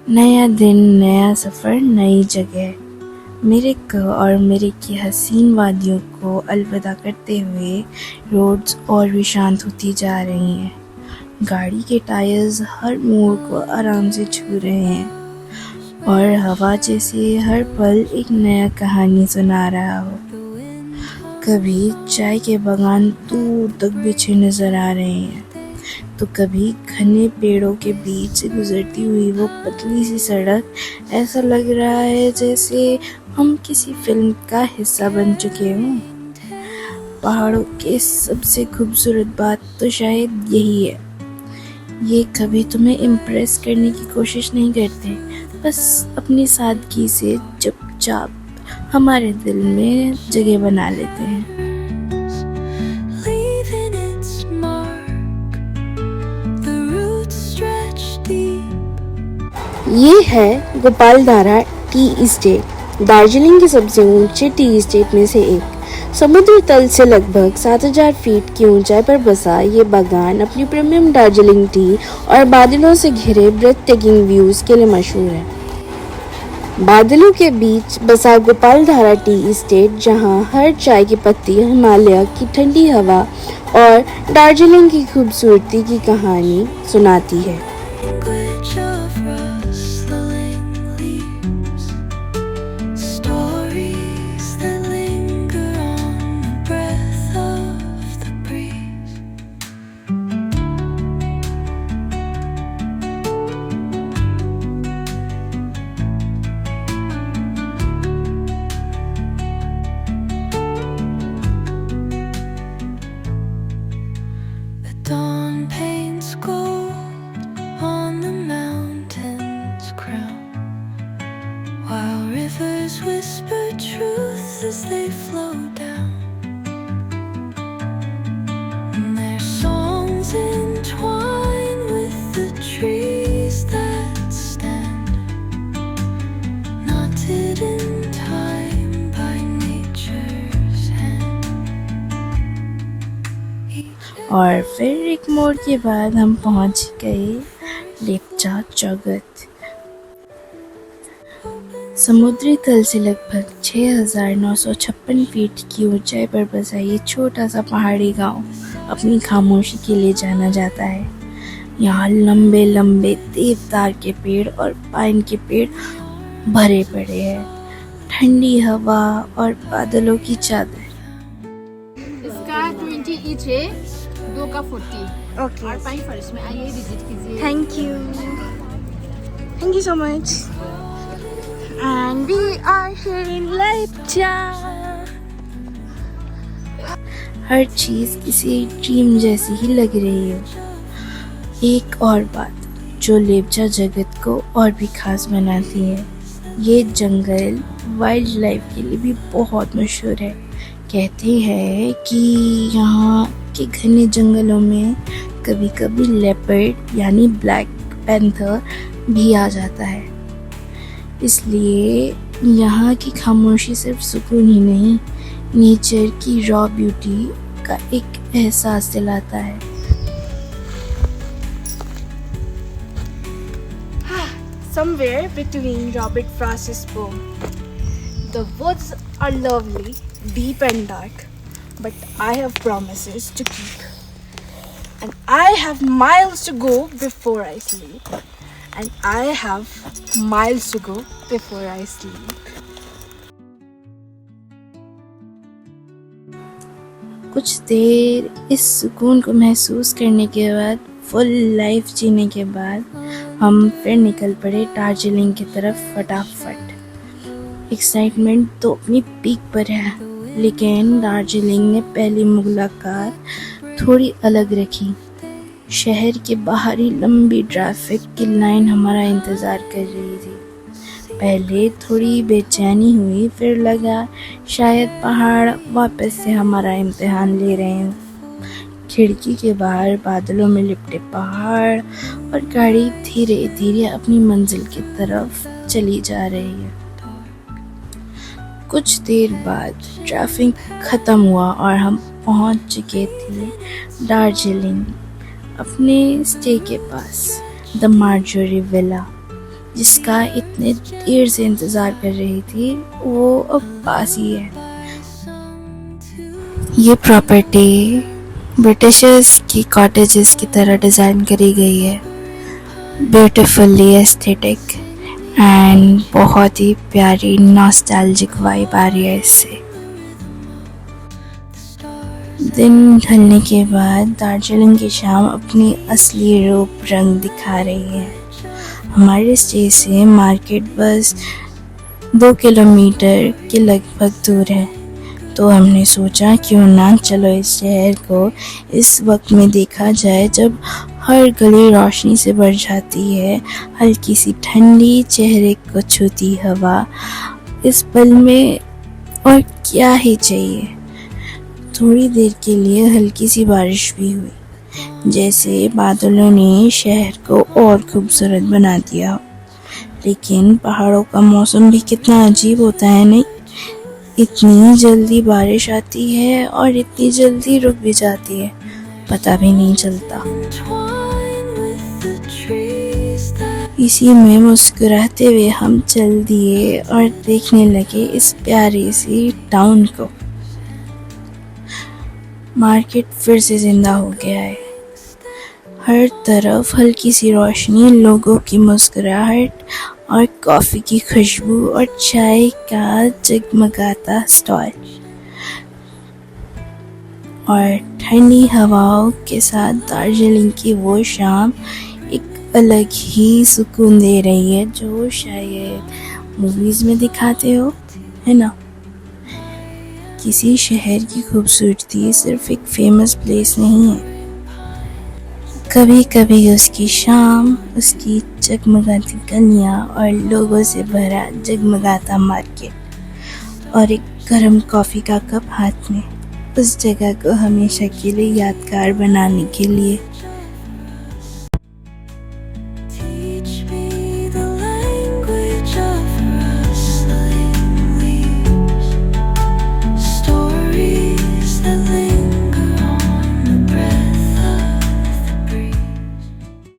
नया दिन, नया सफ़र, नई जगह। मेरे क और मेरे की हसीन वादियों को अलविदा करते हुए रोड्स और भी शांत होती जा रही हैं। गाड़ी के टायर्स हर मोड़ को आराम से छू रहे हैं और हवा जैसे हर पल एक नया कहानी सुना रहा हो। कभी चाय के बागान दूर तक बिछे नजर आ रहे हैं, तो कभी घने पेड़ों के बीच से गुजरती हुई वो पतली सी सड़क ऐसा लग रहा है जैसे हम किसी फिल्म का हिस्सा बन चुके हों। पहाड़ों के सबसे खूबसूरत बात तो शायद यही है, ये कभी तुम्हें इम्प्रेस करने की कोशिश नहीं करते, बस अपनी सादगी से चुपचाप हमारे दिल में जगह बना लेते हैं। ये है गोपालधारा टी इस्टेट, दार्जिलिंग के सबसे ऊंचे टी इस्टेट में से एक। समुद्र तल से लगभग 7000 फीट की ऊंचाई पर बसा ये बागान अपनी प्रीमियम दार्जिलिंग टी और बादलों से घिरे ब्रेथ टेकिंग व्यूज के लिए मशहूर है। बादलों के बीच बसा गोपालधारा टी इस्टेट, जहां हर चाय की पत्ती हिमालय की ठंडी हवा और दार्जिलिंग की खूबसूरती की कहानी सुनाती है। Dawn paints gold on the mountain's crown, while rivers whisper truth as they flow down. And their songs entwine with the trees that stand, knotted in time by nature's hand. और फिर एक मोड़ के बाद हम पहुंच गए लेप्चा चौगत। समुद्री तल से लगभग 6956 फीट की ऊंचाई पर बसा ये छोटा सा पहाड़ी गांव अपनी खामोशी के लिए जाना जाता है। यहाँ लंबे लंबे देवदार के पेड़ और पाइन के पेड़ भरे पड़े हैं, ठंडी हवा और बादलों की चादर। इसका 20 ईच है, 2 का 40। ओके, और पाइन फॉरेस्ट में आइए, विजिट कीजिए। Thank you so much. And we are here in Lepcha. हर चीज किसी ड्रीम जैसी ही लग रही है। एक और बात जो लेप्चा जगत को और भी खास बनाती है, ये जंगल वाइल्ड लाइफ के लिए भी बहुत मशहूर है। कहते हैं कि यहाँ के घने जंगलों में कभी कभी लेपर्ड यानी ब्लैक पैंथर भी आ जाता है। इसलिए यहाँ की खामोशी सिर्फ सुकून ही नहीं, नेचर की रॉ ब्यूटी का एक एहसास दिलाता है। Somewhere between Robert Frost's poem. The woods are lovely, deep and dark, but I have promises to keep. And I have miles to go before I sleep. And I have miles to go before I sleep. कुछ देर इस सुकून को महसूस करने के बाद, full life जीने के बाद, हम फिर निकल पड़े दार्जिलिंग की तरफ फटाफट। एक्साइटमेंट तो अपनी पीक पर है, लेकिन दार्जिलिंग ने पहली मुलाकात थोड़ी अलग रखी। शहर के बाहर ही लंबी ट्रैफिक की लाइन हमारा इंतज़ार कर रही थी। पहले थोड़ी बेचैनी हुई, फिर लगा शायद पहाड़ वापस से हमारा इम्तिहान ले रहे हों। खिड़की के बाहर बादलों में लिपटे पहाड़ और गाड़ी धीरे धीरे अपनी मंजिल की तरफ चली जा रही है। कुछ देर बाद ट्रैफिक ख़त्म हुआ और हम पहुंच चुके थे दार्जिलिंग, अपने स्टे के पास, द मार्जोरी विला। जिसका इतने देर से इंतज़ार कर रही थी वो अब पास ही है। ये प्रॉपर्टी ब्रिटिशर्स की कॉटेजेस की तरह डिज़ाइन करी गई है, ब्यूटीफुली एस्थेटिक एंड बहुत ही प्यारी नॉस्टैल्जिक वाइब आ रही है इससे। दिन ढलने के बाद दार्जिलिंग की शाम अपनी असली रूप रंग दिखा रही है। हमारे स्टे से मार्केट बस 2 किलोमीटर के लगभग दूर है, तो हमने सोचा क्यों ना चलो इस शहर को इस वक्त में देखा जाए जब हर गली रोशनी से भर जाती है। हल्की सी ठंडी चेहरे को छूती हवा, इस पल में और क्या ही चाहिए। थोड़ी देर के लिए हल्की सी बारिश भी हुई, जैसे बादलों ने शहर को और खूबसूरत बना दिया हो। लेकिन पहाड़ों का मौसम भी कितना अजीब होता है नहीं, इतनी जल्दी बारिश आती है और इतनी जल्दी रुक भी जाती है, पता भी नहीं चलता। Entwined with the trees that इसी में मुस्कुराते हुए हम चल दिए और देखने लगे इस प्यारी सी टाउन को। मार्केट फिर से जिंदा हो गया है, हर तरफ हल्की सी रोशनी, लोगों की मुस्कुराहट और कॉफ़ी की खुशबू और चाय का जगमगाता स्टॉल और ठंडी हवाओं के साथ दार्जिलिंग की वो शाम एक अलग ही सुकून दे रही है जो शायद मूवीज़ में दिखाते हो, है ना। किसी शहर की खूबसूरती सिर्फ एक फेमस प्लेस नहीं है, कभी कभी उसकी शाम, उसकी जगमगाती गलियाँ और लोगों से भरा जगमगाता मार्केट और एक गर्म कॉफ़ी का कप हाथ में, उस जगह को हमेशा के लिए यादगार बनाने के लिए